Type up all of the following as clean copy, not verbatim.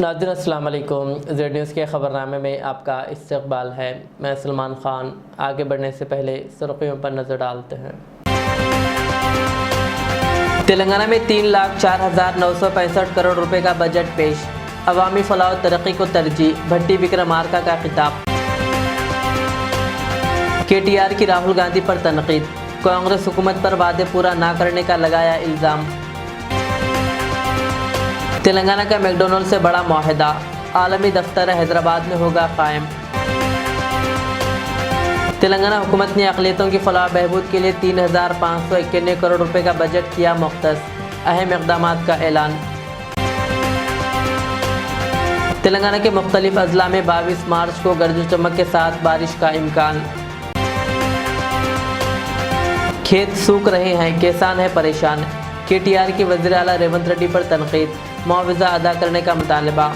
नाज़रीन अस्सलाम वालेकुम। ज़ेड न्यूज़ के ख़बरनामे में आपका इस्तक़बाल है। मैं सलमान ख़ान। आगे बढ़ने से पहले सुर्ख़ियों पर नज़र डालते हैं। तेलंगाना में 3,04,965 करोड़ रुपए का बजट पेश। अवामी फलाह और तरक्की को तरजीह। भट्टी विक्रमार्का का खिताब। KTR की राहुल गांधी पर तनकीद। कांग्रेस हुकूमत पर वादे पूरा ना करने का लगाया इल्ज़ाम। तेलंगाना का मैकडॉनल्ड से बड़ा मुआहदा। आलमी दफ्तर हैदराबाद में होगा कायम। तेलंगाना हुकूमत ने अक़लियतों की फलाह बहबूद के लिए 3,591 करोड़ रुपए का बजट किया मुख्तस। अहम इक़दामात का ऐलान। तेलंगाना के मुख्तलिफ अज़ला में 22 मार्च को गर्ज चमक के साथ बारिश का इम्कान। खेत सूख रहे हैं, किसान है परेशान। KTR की वज़ीर आला रेवंत रेड्डी पर तनकीद। मुआवजा अदा करने का मुतालबा।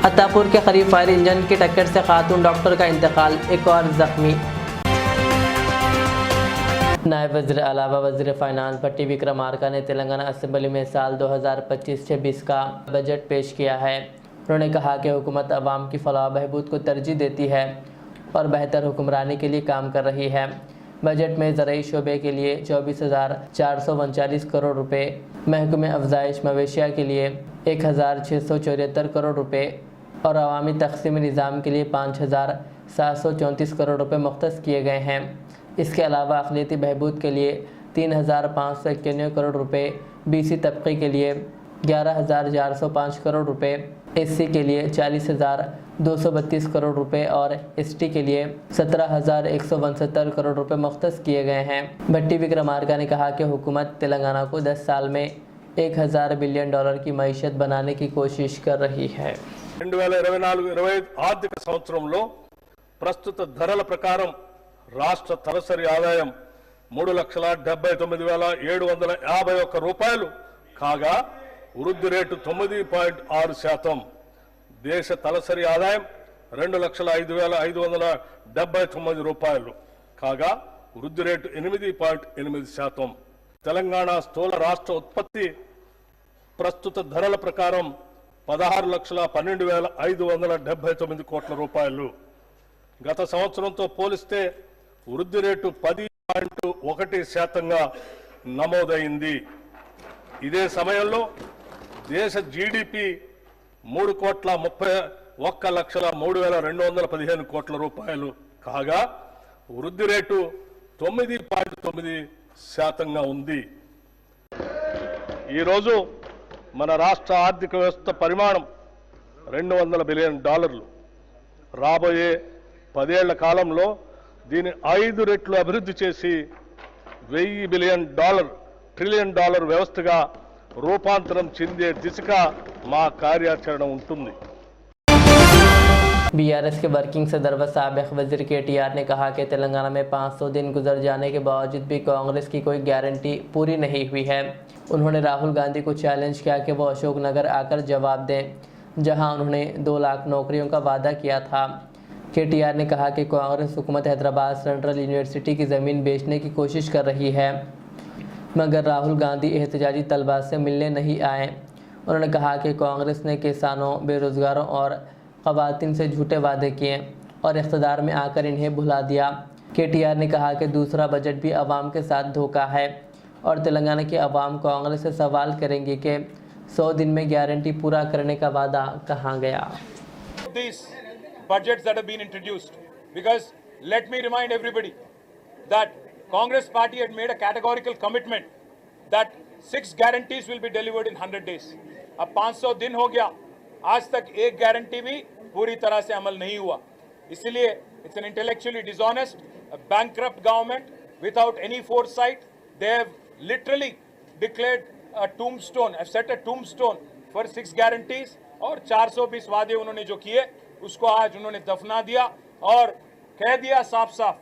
अत्तापुर के करीब फायर इंजन की टक्कर से खातून डॉक्टर का इंतकाल, एक और ज़ख्मी। नायब वज़ीर आला व वज़ीर फाइनेंस भट्टी विक्रमार्का ने तेलंगाना असेंबली में साल 2025-26 का बजट पेश किया है। उन्होंने कहा कि हुकूमत अवाम की फलाह बहबूद को तरजीह देती है और बेहतर हुक्मरानी के लिए काम कर रही है। बजट में ज़राई शोबे के लिए 24,439 करोड़ रुपए, महकमे अफजाइश मवेशिया के लिए 1,674 करोड़ रुपए और अवामी तक़सीमी निज़ाम के लिए 5,734 करोड़ रुपए मुख्तस किए गए हैं। इसके अलावा अक़लियती बहबूद के लिए 3,591 करोड़ रुपए, BC तबक़े के लिए 11,405 करोड़ रुपए, SC के लिए 40,232 करोड़ रुपए और ST के लिए 17,169 करोड़ रुपए मुख्तस किए गए हैं। भट्टी विक्रमार्का ने कहा कि हुकूमत तेलंगाना को 10 साल में $1,000 बिलियन की मईशत बनाने की कोशिश कर रही है। 2024-25 ఆర్థిక సంవత్సరంలో ప్రస్తుత ధరల ప్రకారం రాష్ట్ర తలసరి ఆదాయం 3,79,751 రూపాయలు కాగా వృద్ధి రేటు 9.6%. దేశ తలసరి ఆదాయం 2,05,579 రూపాయలు కాగా వృద్ధి రేటు 8.8%. తెలంగాణ స్థూల రాష్ట్ర ఉత్పత్తి ప్రస్తుత ధరల ప్రకారం 16,12,579 కోట్ల రూపాయలు. గత సంవత్సరంతో పోలిస్తే వృద్ధి రేటు 10.1%గా నమోదైంది. ఇదే సమయంలో దేశ GDP 3,31,03,215 కోట్ల రూపాయలు కాగా వృద్ధి రేటు 9.9%గా ఉంది. ఈరోజు మన రాష్ట్ర ఆర్థిక వ్యవస్థ పరిమాణం $200 బిలియన్. రాబోయే 10 ఏళ్ల కాలంలో దీని 5 రెట్లు అభివృద్ధి చేసి $1,000 బిలియన్ ట్రిలియన్ వ్యవస్థగా రూపాంతరం చెందే దిశగా మా కార్యాచరణ ఉంటుంది. BRS के वर्किंग सदर व साबिक़ वज़ीर KTR ने कहा कि तेलंगाना में 500 दिन गुजर जाने के बावजूद भी कांग्रेस की कोई गारंटी पूरी नहीं हुई है। उन्होंने राहुल गांधी को चैलेंज किया कि वो अशोकनगर आकर जवाब दें, जहां उन्होंने 2 लाख नौकरियों का वादा किया था। KTR ने कहा कि कांग्रेस हुकूमत हैदराबाद सेंट्रल यूनिवर्सिटी की ज़मीन बेचने की कोशिश कर रही है, मगर राहुल गांधी एहतजाजी तलबा से मिलने नहीं आए। उन्होंने कहा कि कांग्रेस ने किसानों, बेरोज़गारों और ख़वातीन से झूठे वादे किए और इक़्तिदार में आकर इन्हें भुला दिया। KTR ने कहा कि दूसरा बजट भी अवाम के साथ धोखा है और तेलंगाना की अवाम कांग्रेस से सवाल करेंगी कि 100 दिन में गारंटी पूरा करने का वादा कहाँ गया। These budgets that have been introduced, because let me remind everybody that Congress party had made a categorical commitment that 6 guarantees will be delivered in 100 days. अब 500 दिन हो गया, आज तक एक गारंटी भी पूरी तरह से अमल नहीं हुआ. इसलिए it's an intellectually dishonest, a bankrupt government without any foresight. They have literally declared a tombstone, have set a tombstone for 6 guarantees और 420 वादे उन्होंने जो किए उसको आज उन्होंने दफना दिया और कह दिया साफ साफ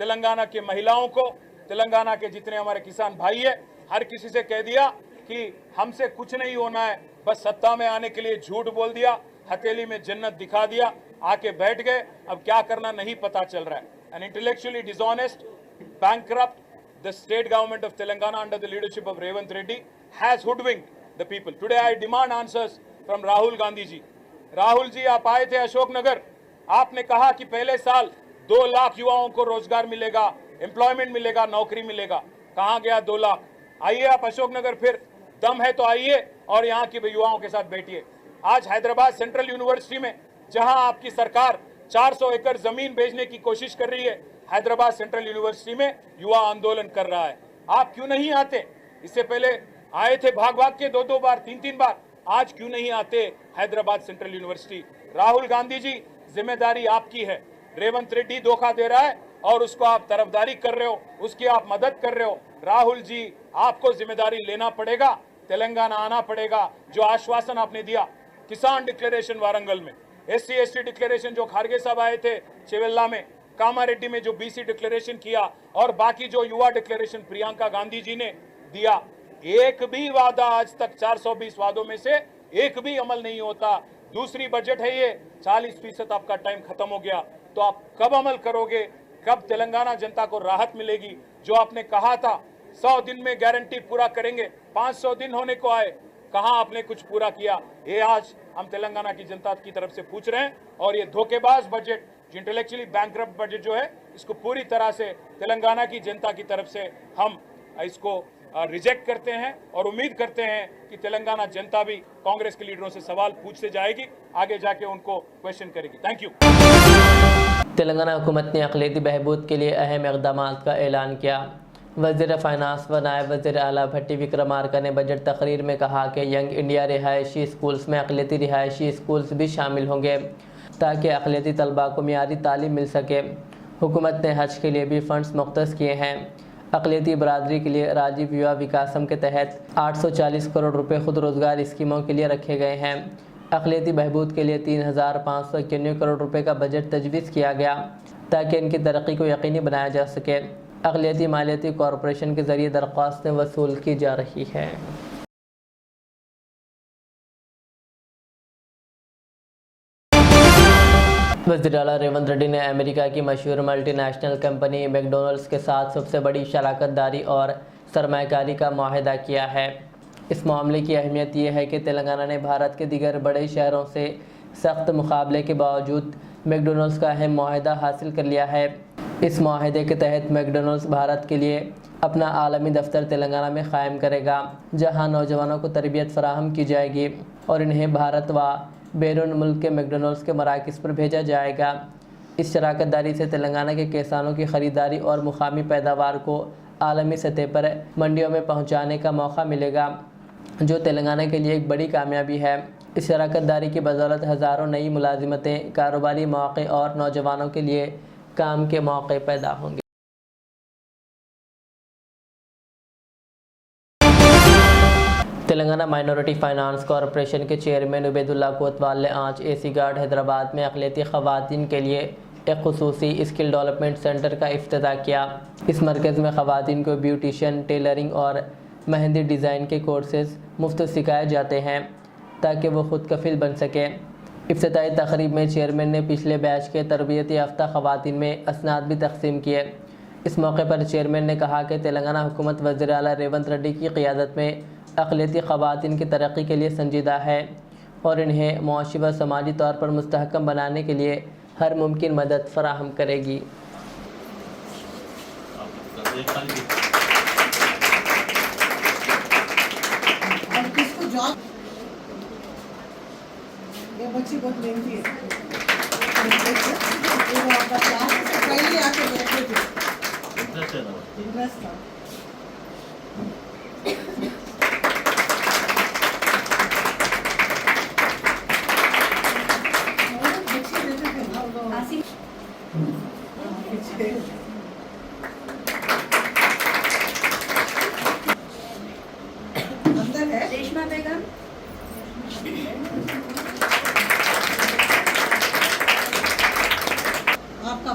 तेलंगाना के महिलाओं को, तेलंगाना के जितने हमारे किसान भाई है, हर किसी से कह दिया कि हमसे कुछ नहीं होना है, बस सत्ता में आने के लिए झूठ बोल दिया, हथेली में जन्नत दिखा दिया, आके बैठ गए, अब क्या करना नहीं पता चल रहा है. An intellectually dishonest, bankrupt, the state government of Telangana under the leadership of Revanth Reddy has hoodwinked the people. Today I demand answers from Rahul Gandhi ji. Rahul ji, आप आए थे अशोकनगर, आपने कहा कि पहले साल 2 लाख युवाओं को रोजगार मिलेगा, एम्प्लॉयमेंट मिलेगा, नौकरी मिलेगा। कहां गया 2 लाख? आइए आप अशोकनगर, फिर दम है तो आइए और यहाँ के युवाओं के साथ बैठिए। आज हैदराबाद सेंट्रल यूनिवर्सिटी में जहां आपकी सरकार 400 एकड़ जमीन बेचने की कोशिश कर रही है, हैदराबाद सेंट्रल यूनिवर्सिटी में युवा आंदोलन कर रहा है। आप क्यों नहीं आते? इससे पहले आए थे भाग भाग के 2-2 बार, 3-3 बार, आज क्यों नहीं आते हैदराबाद सेंट्रल यूनिवर्सिटी? राहुल गांधी जी, जिम्मेदारी आपकी है। रेवंत रेड्डी धोखा दे रहा है और उसको आप तरफदारी कर रहे हो, उसकी आप मदद कर रहे हो। राहुल जी, आपको जिम्मेदारी लेना पड़ेगा, तेलंगाना आना पड़ेगा। जो आश्वासन आपने दिया किसान डिक्लेरेशन वारंगल में, SC/ST डिक्लेरेशन जो खारगे साहब आए थे चेवेल्ला में, कामारेड्डी में जो BC डिक्लेरेशन किया और बाकी जो युवा डिक्लेरेशन प्रियंका गांधी जी ने दिया, एक भी वादा आज तक 420 वादों में से एक भी अमल नहीं होता। दूसरी बजट है ये, 40% आपका टाइम खत्म हो गया, तो आप कब अमल करोगे? कब तेलंगाना जनता को राहत मिलेगी? जो आपने कहा था 100 दिन में गारंटी पूरा करेंगे, 500 दिन होने को आए, कहां आपने कुछ पूरा किया? ये आज हम तेलंगाना की जनता की तरफ से पूछ रहे हैं। और ये धोखेबाज बजट, जो इंटेलेक्चुअली बैंकरप्ट बजट जो है, इसको पूरी तरह से तेलंगाना की जनता की तरफ से हम इसको रिजेक्ट करते हैं और उम्मीद करते हैं कि तेलंगाना जनता भी कांग्रेस के लीडरों से सवाल पूछते जाएगी, आगे जाके उनको क्वेश्चन करेगी। Thank you. तेलंगाना हुकूमत ने अक़लियती बहबूद के लिए अहम इक़दाम का ऐलान किया। वज़ीर फ़ाइनांस व नायब वज़ीर आला भट्टी विक्रमार्का ने बजट तकरीर में कहा कि यंग इंडिया रिहायशी स्कूल्स में अक़लियती रिहायशी स्कूल्स भी शामिल होंगे ताकि अक़लियती तलबा को मियारी तालीम मिल सके। हुकूमत ने हज के लिए भी फ़ंड्स मुख्तस किए हैं। अक़लियती बरादरी के लिए राजीव युवा विकासम के तहत 840 करोड़ रुपए खुद रोज़गार स्कीमों के लिए रखे गए हैं। अक़लियती बहबूद के लिए 3591 करोड़ रुपए का बजट तजवीज़ किया गया ताकि इनकी तरक्की को यकीनी बनाया जा सके। अक़लियती मालियाती कॉरपोरेशन के ज़रिए दरख्वास्तें वसूल की जा रही है। वज़ीर आला रेवंत रेड्डी ने अमेरिका की मशहूर मल्टीनेशनल कंपनी मैकडॉनल्ड्स के साथ सबसे बड़ी शराकतदारी और सरमायाकारी का मुआहदा किया है। इस मामले की अहमियत यह है कि तेलंगाना ने भारत के दीगर बड़े शहरों से सख्त मुकाबले के बावजूद मैकडॉनल्ड्स का अहम मुआहदा हासिल कर लिया है। इस मुआहदे के तहत मैकडॉनल्ड्स भारत के लिए अपना आलमी दफ्तर तेलंगाना में क़ायम करेगा, जहां नौजवानों को तरबियत फराहम की जाएगी और इन्हें भारत व बैरून मुल्क के मैकडॉनल्ड्स के मराकज़ पर भेजा जाएगा। इस शराकतदारी से तेलंगाना के किसानों की ख़रीदारी और मुकामी पैदावार को आलमी सतह पर मंडियों में पहुंचाने का मौका मिलेगा, जो तेलंगाना के लिए एक बड़ी कामयाबी है। इस शराकतदारी की बदौलत हज़ारों नई मुलाजिमतें, कारोबारी मौक़े और नौजवानों के लिए काम के मौक़े पैदा होंगे। तेलंगाना माइनॉरिटी फाइनेंस कॉरपोरेशन के चेयरमैन उबैदुल्ला कोतवाल ने आज AC गार्ड हैदराबाद में अक़लियती ख़वातीन के लिए एक खुसूसी स्किल डेवलपमेंट सेंटर का इफ्तिताह किया। इस मरकज़ में ख़वातीन को ब्यूटिशियन, टेलरिंग और मेहंदी डिज़ाइन के कोर्सेज़ मुफ्त सिखाए जाते हैं ताकि वो खुद कफिल बन सकें। इफ्तिताही तक़रीब में चेयरमैन ने पिछले बैच के तरबियत याफ्ता ख़वातीन में असनाद भी तकसीम किए। इस मौके पर चेयरमैन ने कहा कि तेलंगाना हुकूमत वज़ीर आला रेवंत रेड्डी की क़ियादत में अक़लियती ख़वातीन की तरक्की के लिए संजीदा है और इन्हें मुआशी व समाजी तौर पर मुस्तहकम बनाने के लिए हर मुमकिन मदद फराहम करेगी। ये बच्ची बहुत मेहनती है। वो आपका क्लास से पहले आके बैठे थे। इंटरेस्ट था। अंदर है रेशमा बेगम। आपका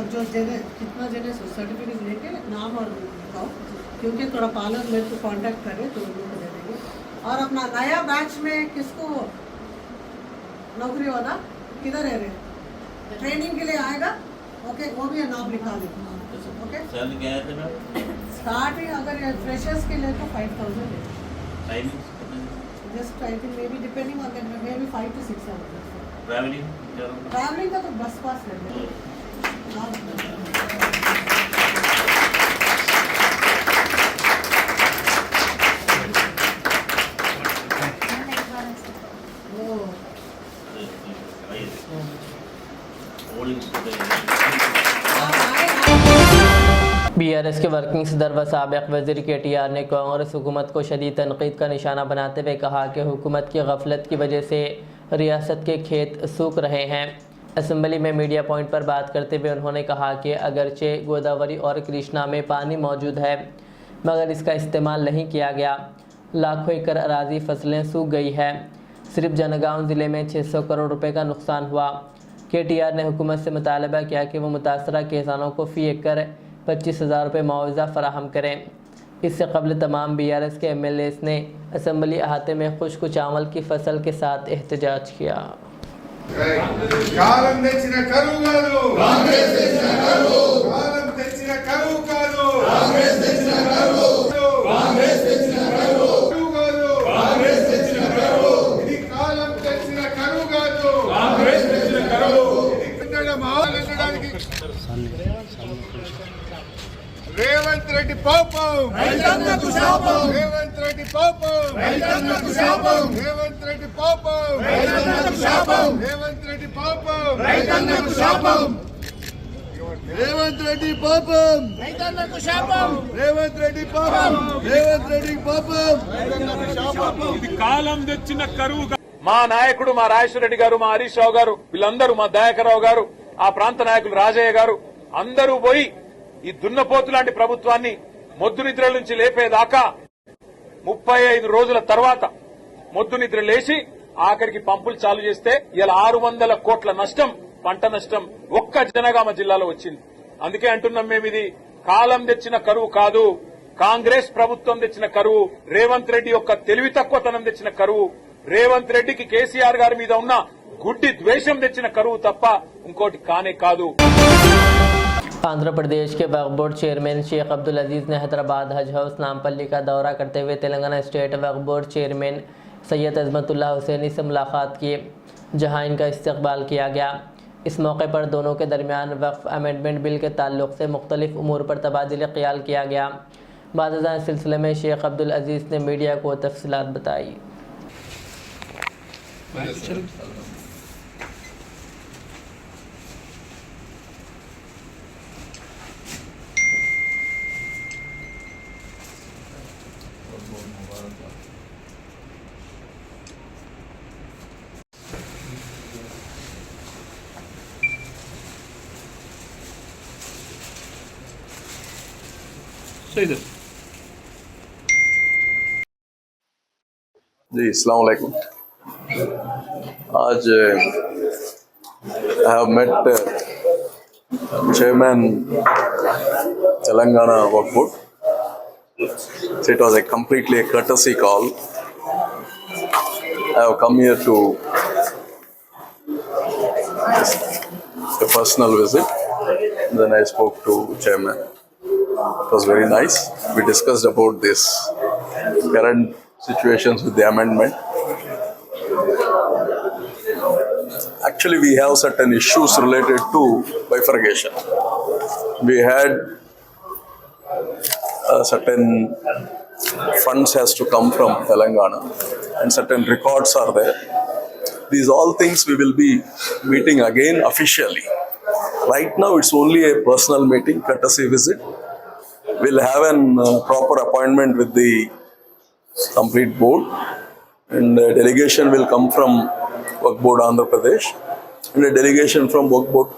जो जगह कितना जगह सर्टिफिकेट लेके नाम और बताओ, क्योंकि थोड़ा पार्लर मेरे को कांटेक्ट करे तो उनको दे देंगे। और अपना नया बैच में किसको नौकरी होना किधर है रे, ट्रेनिंग के लिए आएगा, ओके, वो भी नाम लिखा देगा। ओके, सैलरी क्या है? स्टार्टिंग अगर फ्रेशर्स के लिए तो 5000 है। Timing just I think maybe depending on them, maybe 5 to 6 hours. Travelling Traveling का तो बस पास रहते हैं. BRS के वर्किंग सदर व साबिक़ वज़ीर KTR ने कांग्रेस हुकूमत को शदीद तनकीद का निशाना बनाते हुए कहा कि हुकूमत की गफलत की वजह से रियासत के खेत सूख रहे हैं। असम्बली में मीडिया पॉइंट पर बात करते हुए उन्होंने कहा कि अगरचे गोदावरी और कृष्णा में पानी मौजूद है मगर इसका इस्तेमाल नहीं किया गया। लाखों एकड़ अराजी फसलें सूख गई है। सिर्फ जनगांव ज़िले में 600 करोड़ रुपए का नुकसान हुआ। KTR ने हुकूमत से मुतालबा किया कि वो मुतासरा किसानों को फ़ी एकड़ 25,000 रुपये मुआवजा फराहम करें। इससे कबल तमाम BRS के MLAs ने असम्बली अहाते में खुश्क चावल की फसल के साथ एहतजाज किया। కాలం తెచ్చిన కరువు కాదు కాంగ్రెస్ తెచ్చిన కరువు కాలం తెచ్చిన కరువు కాదు కాంగ్రెస్ తెచ్చిన కరువు కాంగ్రెస్ తెచ్చిన కరువు కాదు కాంగ్రెస్ తెచ్చిన కరువు ఇది కాలం తెచ్చిన కరువు కాదు కాంగ్రెస్ తెచ్చిన కరువు ఇక్కడ మాట్లాడడానికి రేవంత్ రెడ్డి పాపం రైతన్నకు శాపం రేవంత్ రెడ్డి పాపం రైతన్నకు శాపం రేవంత్ రెడ్డి పాపం రైతన్నకు శాపం రేవంత్ రెడ్డి పాపం రైతన్నకు శాపం రేవంత్ రెడ్డి పాపం రైతన్నకు శాపం రేవంత్ రెడ్డి పాపం రేవంత్ రెడ్డి పాపం రైతన్నకు శాపం ఇది కాలం తెచ్చిన కరువు. మా నాయకుడు మా రాజేశ్వర రెడ్డి గారు, మా హరీష్ రావు గారు, వీళ్ళందరూ, మా దయాకర్ రావు గారు, ఆ ప్రాంత నాయకులు రాజయ్య గారు అందరూ పోయి ఈ దున్నపోతు లాంటి ప్రభుత్వాన్ని మొద్దు నిద్ర నుంచి లేపేదాకా 35 రోజుల తర్వాత మొద్దు నిద్ర లేచి ఆఖరికి పంపులు చాలు చేస్తే ఇలా 600 కోట్ల నష్టం, పంట నష్టం ఒక్క జనగామ జిల్లాలో వచ్చింది. అందుకే అంటున్నాం మేము, ఇది కాలం తెచ్చిన కరువు కాదు, కాంగ్రెస్ ప్రభుత్వం తెచ్చిన కరువు, రేవంత్ రెడ్డి యొక్క తెలివి తక్కువతనం తెచ్చిన కరువు, రేవంత్ రెడ్డికి కేసీఆర్ గారి మీద ఉన్న గుడ్డి ద్వేషం తెచ్చిన కరువు తప్ప ఇంకోటి కానే కాదు. आंध्र प्रदेश के वक्फ बोर्ड चेयरमैन शेख अब्दुल अजीज़ ने हैदराबाद हज हाउस नामपल्ली का दौरा करते हुए Telangana state Waqf board chairman Syed Azmatullah Hussaini से मुलाकात की, जहां इनका इस्तकबाल किया गया। इस मौके पर दोनों के दरमियान वक्फ अमेंडमेंट बिल के ताल्लुक़ से मुख्तलिफ उमूर पर तबादिल ख्याल किया गया। बाद इस सिलसिले में शेख अब्दुल अजीज़ ने मीडिया को तफसीलात बताई। जी अस्सलाम वालेकुम। आज I have met Chairman Telangana Waqf Board. So it was a completely a courtesy call. I have come here to a personal visit. Then I spoke to Chairman. It was very nice. We discussed about this current situations with the amendment. Actually, we have certain issues related to bifurcation. We had certain funds has to come from Telangana and certain records are there. These all things we will be meeting again officially. Right now, it's only a personal meeting, courtesy visit. We'll have a proper appointment with the complete board, and a delegation will come from Waqf Board Andhra Pradesh and a delegation from Waqf Board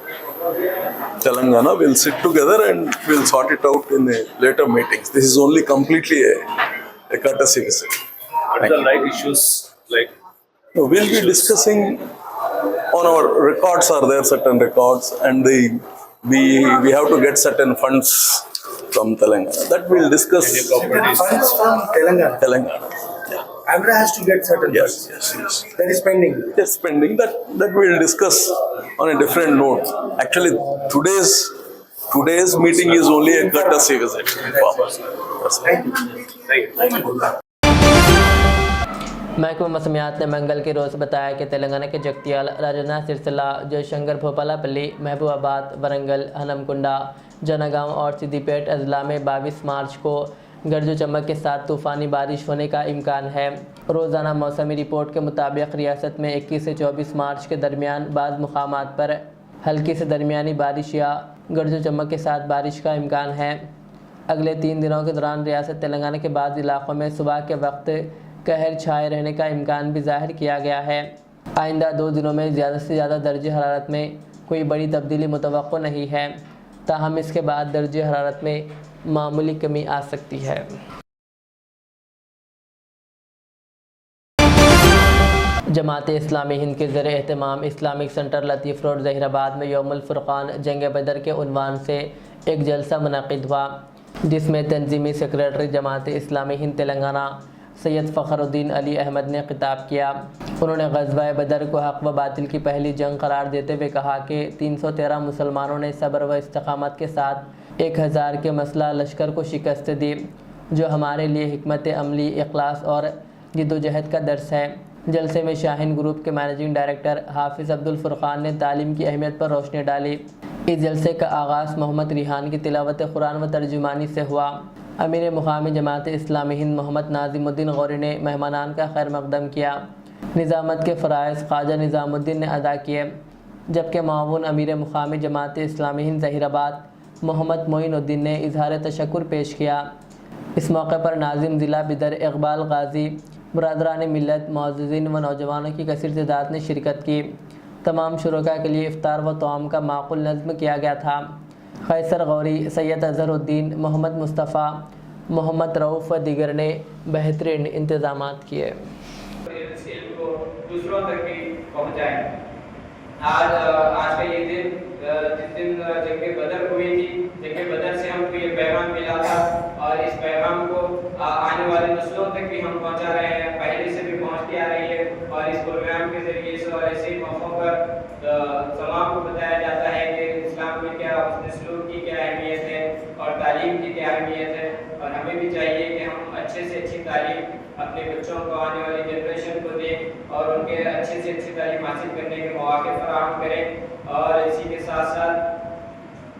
Telangana will sit together and we'll sort it out in the later meetings. This is only completely a courtesy visit. What are the right issues like? No, we'll be discussing on our records, are there certain records, and we have to get certain funds from Telangana. That we'll discuss. Funds from Telangana. Telangana. Andhra has to get certain Yes, funds. yes, yes. That is pending. Yes, pending. That we'll discuss on a different note. Actually, today's meeting is only a courtesy visit. Thank you. Thank you. महकमा मौसमियात ने मंगल के रोज़ बताया कि तेलंगाना के जगतियाल, राजन्ना, सिरसिला, जयशंकर, भोपालापल्ली, महबूबाबाद, वरंगल, हनमकुंडा, जनगांव और सिद्दीपेट अजला में 22 मार्च को गरज चमक के साथ तूफ़ानी बारिश होने का इम्कान है। रोज़ाना मौसमी रिपोर्ट के मुताबिक रियासत में 21 से 24 मार्च के दरमियान बाज़ मुकामात पर हल्की से दरमियानी बारिश या गरज चमक के साथ बारिश का इम्कान है। अगले 3 दिनों के दौरान रियासत तेलंगाना के बाद इलाकों में सुबह के वक्त कहर छाए रहने का इम्कान भी जाहिर किया गया है। आइंदा 2 दिनों में ज़्यादा से ज़्यादा दर्जे हरारत में कोई बड़ी तब्दीली मुतवक्को नहीं है, ताहम इसके बाद दर्जे हरारत में मामूली कमी आ सकती है। जमात इस्लामी हिंद के ज़रिए एहतमाम इस्लामिक सेंटर लतीफ़ रोड ज़हीराबाद में यौमुल फ़ुरक़ान जंग बदर के उन्वान से एक जलसा मुनक़िद हुआ, जिसमें तंजीमी सेक्रेटरी जमात इस्लामी हिंद तेलंगाना सैयद फ़खरुद्दीन अली अहमद ने खिताब किया। उन्होंने ग़ज़वा बदर को हक़ व बातिल की पहली जंग करार देते हुए कहा कि 313 मुसलमानों ने सब्र व इस्तिक़ामत के साथ 1000 के मसला लश्कर को शिकस्त दी, जो हमारे लिए हिकमत अमली, इखलास और जिद्दोजहद का दर्स है। जलसे में शाहीन ग्रुप के मैनेजिंग डायरेक्टर हाफिज़ अब्दुल फ़ुरक़ान ने तालीम की अहमियत पर रोशनी डाली। इस जलसे का आगाज़ मोहम्मद रिहान की तिलावत कुरान व तर्जुमानी से हुआ। अमीर मुकामी जमात इस्लामी हिंद मोहम्मद नाज़िमुद्दीन गौरी ने मेहमानान का खैर मकदम किया। निज़ामत के फ़राइज़ ख्वाजा निज़ामुद्दीन ने अदा किए, जबकि मामून अमीर मुकामी जमात इस्लामी हिंद ज़हीराबाद मोहम्मद मोइनुद्दीन ने इजहार तशक्कुर पेश किया। इस मौके पर नाजिम ज़िला बिदर इकबाल गाजी, बरदरान मिल्लत, मुअज़्ज़िज़ीन व नौजवानों की कसीर तादाद ने शिरकत की। तमाम शुरका के लिए इफ्तार व तआम का माक़ूल नज़्म किया गया था। कैसर गौरी, सैयद अज़हरुद्दीन, मोहम्मद मुस्तफ़ा, मोहम्मद रऊफ़ व दीगर ने बेहतरीन इंतज़ामात किए। दूसरों तक भी पहुँचाएँ। आज का ये दिन जिस दिन जंग बदर हुई थी, जंग बदर से हमको ये पैगाम मिला था और इस पैगाम को आने वाले नस्लों तक भी हम पहुंचा रहे हैं, पहले से भी पहुंचती आ रही है। और इस प्रोग्राम के जरिए से और ऐसे मौक़ों पर समाज को बताया जाता है कि इस्लाम में क्या, उसने सलूक की क्या अहमियत है और तालीम की क्या अहमियत है। और हमें भी चाहिए कि हम अच्छे से अच्छी तालीम अपने बच्चों को, आने वाली जनरेशन को दें और उनके अच्छे से अच्छी तालीम हासिल करने के मौके फराहम करें। और इसी के साथ साथ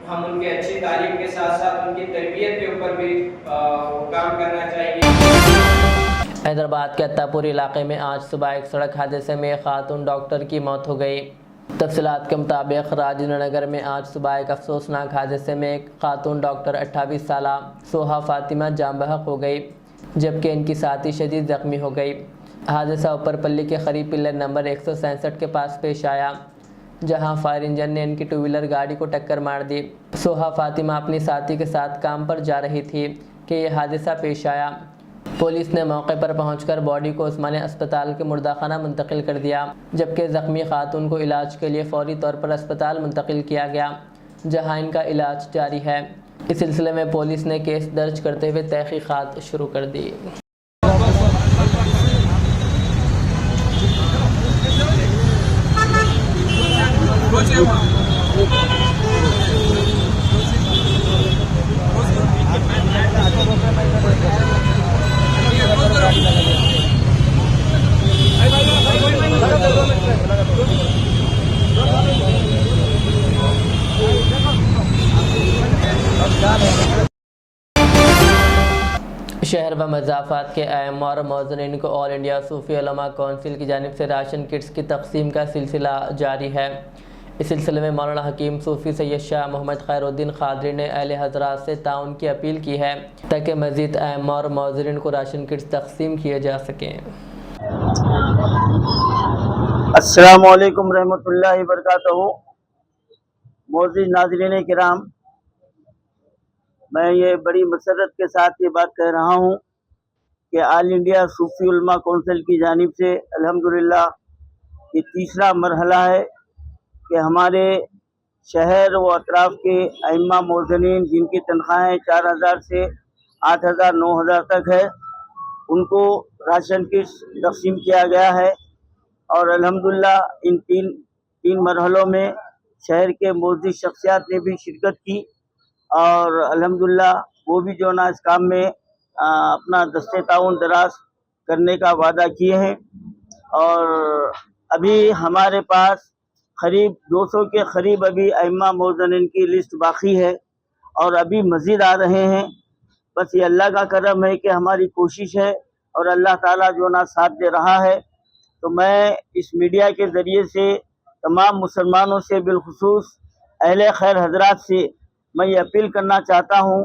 हम उनके अच्छी तालीम के साथ साथ उनकी तरबियत के ऊपर भी काम करना चाहिए। हैदराबाद के अत्तापुर इलाके में आज सुबह एक सड़क हादसे में एक खातून डॉक्टर की मौत हो गई। तफसीलात के मुताबिक राजेंद्र नगर में आज सुबह एक अफसोसनाक हादसे में एक खातून डॉक्टर 28 साला सोहा फातिमा जाम बहक हो गई, जबकि इनकी साथी शदीद ज़ख्मी हो गई। हादसा ऊपरपल्ली के करीब पिलर नंबर 167 के पास पेश आया, जहां फायर इंजन ने इनकी 2 व्हीलर गाड़ी को टक्कर मार दी। सोहा फातिमा अपनी साथी के साथ काम पर जा रही थी कि यह हादसा पेश आया। पुलिस ने मौके पर पहुंचकर बॉडी को उस्मानिया अस्पताल के मुर्दाखाना मुंतकिल कर दिया, जबकि ज़ख्मी खातून को इलाज के लिए फौरी तौर पर अस्पताल मुंतकिल किया गया, जहां इनका इलाज जारी है। इस सिलसिले में पुलिस ने केस दर्ज करते हुए तहकीकात शुरू कर दी। शहर व मज़ाफ़ात के अहम और मौज़नीन को ऑल इंडिया सूफ़ी उलमा कौंसिल की जानिब से राशन किट्स की तक़सीम का सिलसिला जारी है। इस सिलसिले में मौलाना हकीम सूफ़ी सैयद शाह मोहम्मद खैरुद्दीन क़ादरी ने अहले हज़रात से ताउन की अपील की है, ताकि मज़ीद अहम और मौज़नीन को राशन किट्स तक़सीम किए जा सकें। अस्सलामु अलैकुम रहमतुल्लाहि व बरकातहू। मोअज़्ज़िज़ नाज़रीन किराम, मैं ये बड़ी मसरत के साथ ये बात कह रहा हूँ कि ऑल इंडिया सूफ़ी उलमा कौंसिल की जानिब से अल्हम्दुलिल्लाह ये तीसरा मरहला है कि हमारे शहर व अतराफ़ के अइम्मा मोज़नीन जिनकी तनख्वाहें 4000 से 8000 9000 तक है, उनको राशन किट्स तक़सीम किया गया है। और अल्हम्दुलिल्लाह इन तीन मरहलों में शहर के मोअज़्ज़िज़ शख्सियात ने भी शिरकत की और अल्हम्दुलिल्लाह वो भी जो ना इस काम में अपना दस्ते ताउन दराज करने का वादा किए हैं। और अभी हमारे पास करीब 200 के करीब अभी अइम्मा मोअज़्ज़िनीन की लिस्ट बाकी है और अभी मज़ीद आ रहे हैं। बस ये अल्लाह का करम है कि हमारी कोशिश है और अल्लाह ताला जो ना साथ दे रहा है। तो मैं इस मीडिया के ज़रिए से तमाम मुसलमानों से, बिलखुसूस अहले खैर हजरात से मैं ये अपील करना चाहता हूँ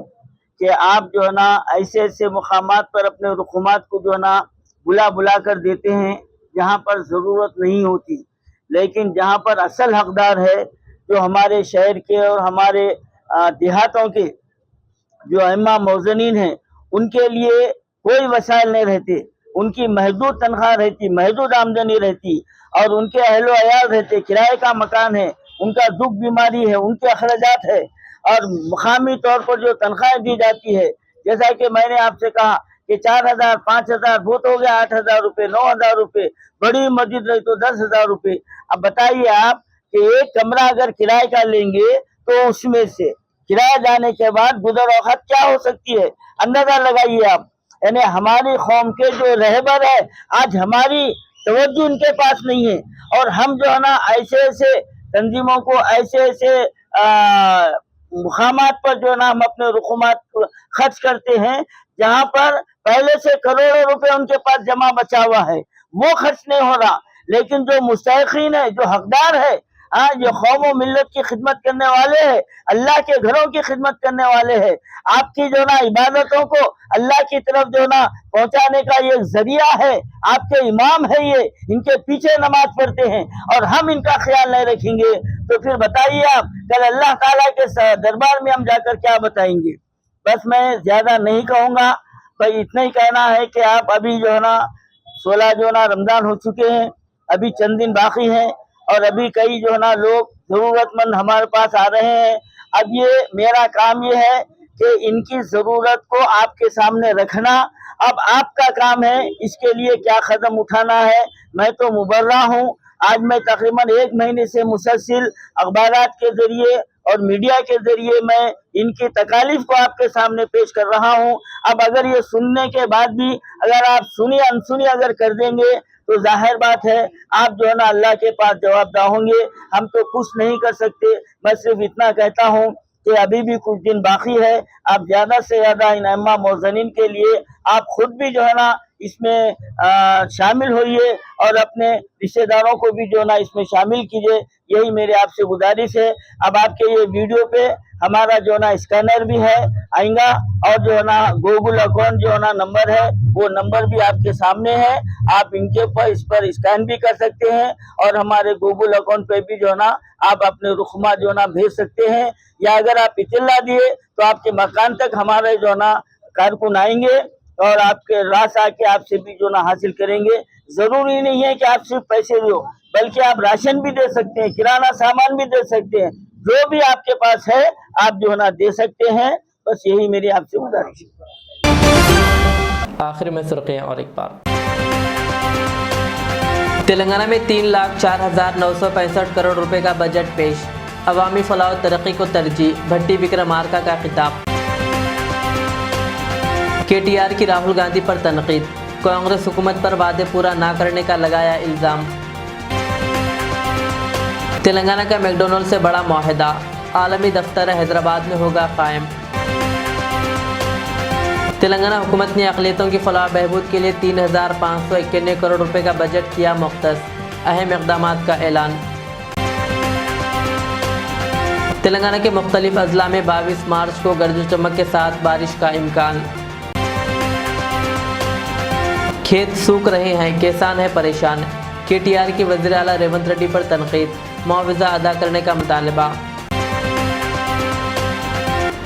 कि आप जो है ना ऐसे ऐसे मुकामात पर अपने रुकुमात को जो है ना बुला कर देते हैं जहाँ पर ज़रूरत नहीं होती, लेकिन जहाँ पर असल हकदार है, जो हमारे शहर के और हमारे देहातों के जो अइम्मा मोअज़्ज़िनीन हैं, उनके लिए कोई वसाइल नहीं रहते, उनकी महदूद तनख्वाह रहती, महदूद आमदनी रहती और उनके अहलो अयाल रहते, किराए का मकान है, उनका दुख बीमारी है, उनके अखराजात है और मुकामी तौर पर जो तनख्वाहें दी जाती है, जैसा कि मैंने आपसे कहा कि 4,000, 5,000 बहुत हो गया, 8,000 रुपये, 9,000 रुपये, बड़ी मस्जिद रही तो 10,000 रुपये। अब बताइए आप कि एक कमरा अगर किराए का लेंगे तो उसमें से किराया जाने के बाद गुजर औक़ात क्या हो सकती है, अंदाजा लगाइए आप। यानी हमारी कौम के जो रहबर है, आज हमारी तवज्जो उनके पास नहीं है और हम जो है ना ऐसे ऐसे तंजीमों को, ऐसे ऐसे मुकामात पर जो है ना हम अपने रुकुमात खर्च करते हैं जहाँ पर पहले से करोड़ों रुपए उनके पास जमा बचा हुआ है, वो खर्च नहीं हो रहा। लेकिन जो मुस्तहिक़ीन है, जो हकदार है, जो कौम व मिल्लत की खिदमत करने वाले हैं, अल्लाह के घरों की खिदमत करने वाले हैं, आपकी जो ना इबादतों को अल्लाह की तरफ जो ना पहुंचाने का ये जरिया है, आपके इमाम है, ये इनके पीछे नमाज पढ़ते हैं और हम इनका ख्याल नहीं रखेंगे तो फिर बताइए आप कल अल्लाह ताला के दरबार में हम जाकर क्या बताएंगे। बस मैं ज्यादा नहीं कहूँगा, भाई इतना ही कहना है कि आप अभी जो है ना 16 जो ना रमजान हो चुके हैं, अभी चंद दिन बाकी हैं और अभी कई जो है ना लोग जरूरतमंद हमारे पास आ रहे हैं। अब ये मेरा काम ये है कि इनकी जरूरत को आपके सामने रखना। अब आपका काम है इसके लिए क्या कदम उठाना है। मैं तो मुबर्रा हूँ, आज मैं तकरीबन 1 महीने से मुसलसिल अखबारात के जरिए और मीडिया के जरिए मैं इनकी तकालीफ को आपके सामने पेश कर रहा हूँ। अब अगर ये सुनने के बाद भी अगर आप सुनी अनसुनी अगर कर देंगे तो जाहिर बात है आप जो है ना अल्लाह के पास जवाबदार होंगे। हम तो कुछ नहीं कर सकते। मैं सिर्फ इतना कहता हूँ कि अभी भी कुछ दिन बाकी है। आप ज्यादा से ज्यादा इन अइम्मा मोअज़्ज़िनीन के लिए आप खुद भी जो है ना इसमें शामिल होइए और अपने रिश्तेदारों को भी जो है ना इसमें शामिल कीजिए, यही मेरी आपसे गुजारिश है। अब आपके ये वीडियो पे हमारा जो ना स्कैनर भी है आएगा और जो है ना गूगल अकाउंट जो है ना नंबर है वो नंबर भी आपके सामने है। आप इनके ऊपर इस पर स्कैन भी कर सकते हैं और हमारे गूगल अकाउंट पे भी जो है ना आप अपने रुकमा जो है ना भेज सकते हैं, या अगर आप इत्तला दिए तो आपके मकान तक हमारे जो है ना कारकुन आएंगे और आपके रास आके आपसे भी जो ना हासिल करेंगे। जरूरी नहीं है कि आप सिर्फ पैसे दो, बल्कि आप राशन भी दे सकते हैं, किराना सामान भी दे सकते हैं, जो भी आपके पास है आप जो है ना दे सकते हैं। बस यही मेरी आपसे गुजारिश है। आखिर में सुर्खियां और एक बार। तेलंगाना में 3,04,965 करोड़ रुपए का बजट पेश, अवामी फलाह और तरक्की को तरजीह, भट्टी विक्रमार्का का खिताब। KTR की राहुल गांधी पर तनकीद, कांग्रेस हुकूमत पर वादे पूरा ना करने का लगाया इल्ज़ाम। तेलंगाना का मैकडॉनल्ड से बड़ा मुआहदा, आलमी दफ्तर हैदराबाद में होगा कायम। तेलंगाना हुकूमत ने अक़लियतों की फलाह बहबूद के लिए 3,591 करोड़ रुपए का बजट किया मुख्तस, अहम इक़दामात का ऐलान। तेलंगाना के मुख्तलिफ अज़ला में 22 मार्च को गर्ज चमक के साथ बारिश का इम्कान। खेत सूख रहे हैं, किसान है परेशान, KTR की वज़ीर आला रेवंत रेड्डी पर तनकीद, मुआवजा अदा करने का मुतालबा।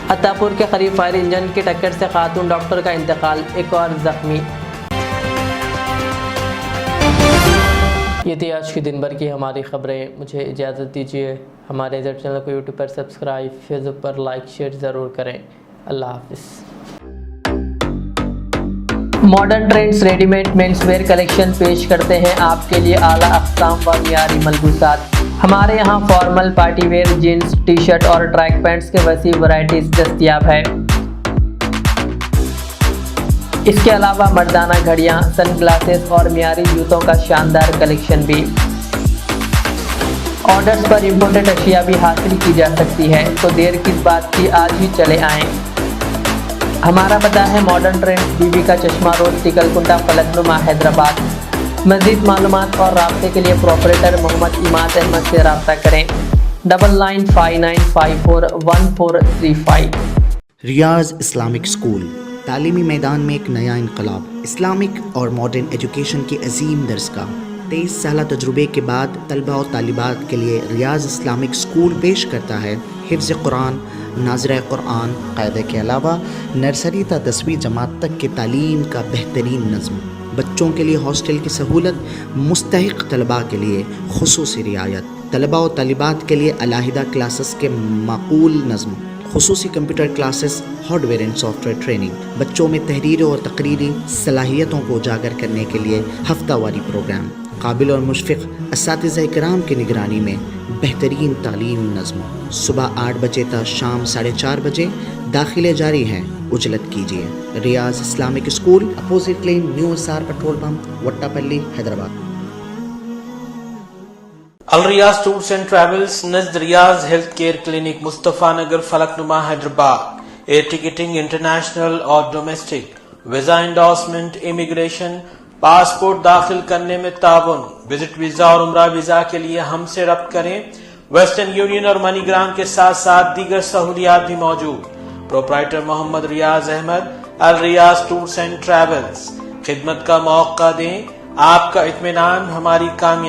अत्तापुर के करीब फायर इंजन की टक्कर से खातून डॉक्टर का इंतकाल, एक और ज़ख्मी। ये थी आज की दिन भर की हमारी खबरें। मुझे इजाज़त दीजिए। हमारे इधर चैनल को यूट्यूब पर सब्सक्राइब, फेसबुक पर लाइक शेयर ज़रूर करें। अल्लाह हाफिज़। Modern trends readymade menswear collection पेश करते हैं आपके लिए आला अक़साम व मियारी मलबूसात। हमारे यहाँ formal, party wear, jeans, T shirt और ट्रैक पैंट्स के वसी वैरायटीज़ दस्तयाब है। इसके अलावा मर्दाना घड़ियां, सनग्लासेस और मियारी जूतों का शानदार कलेक्शन भी। ऑर्डर्स पर इम्पोर्टेड अशिया भी हासिल की जा सकती है, तो देर किस बात की, आज ही चले आएं। हमारा पता है मॉडर्न ट्रेंड्स, बीबी का चश्मा रोड, तिकलकुंटा, फलकनुमा, हैदराबाद। मज़ीद मालूमात और राब्ते के लिए प्रोपरेटर मोहम्मद इमाद अहमद से रब्ता करें 9959541435। रियाज इस्लामिक स्कूल तालीमी मैदान में एक नया इनकलाब। इस्लामिक और मॉडर्न एजुकेशन की अजीम दरसगाह। 23 साल तजुर्बे के बाद तलबा और तालिबात के लिए रियाज इस्लामिक स्कूल पेश करता है हिफ्ज़ कुरान, नाज़िरा कुरान क़ायदे के अलावा नर्सरी ता 10वीं जमात तक की तालीम का बेहतरीन नज़्म। बच्चों के लिए हॉस्टल की सहूलत, मुस्तहिक़ तलबा के लिए खुसूसी रियायत, तलबा और तालिबात के लिए अलहदा क्लासेस के माकूल नज़्म, खुसूसी computer classes, hardware and software training, बच्चों में तहरीर और तकरीरी सलाहियतों को उजागर करने के लिए हफ्तावारी प्रोग्राम, काबिल और मुशफ़िक़ असातिज़ा इकराम की निगरानी में बेहतरीन तालीम नज़्म। सुबह 8 बजे तक शाम 4:30 बजे दाखिले जारी हैं, उजलत कीजिए। Riyaz Islamic school, opposite lane, new SR petrol pump, Vattepally, Hyderabad. Al Riyaz tours and travels Najd Riyaz health care clinic, Mustafa Nagar, Falaknuma, Hyderabad. Air ticketing international और domestic, visa endorsement, immigration, passport दाखिल करने में ताउन, विजिट वीजा और उम्रा वीजा के लिए हमसे रब्त करें। वेस्टर्न यूनियन और मनीग्राम के साथ साथ दीगर सहूलियात भी मौजूद। Proprietor Mohammad Riyaz Ahmed, Al Riyaz tours and travels. खिदमत का मौका दें, आपका इत्मीनान हमारी कामयाबी।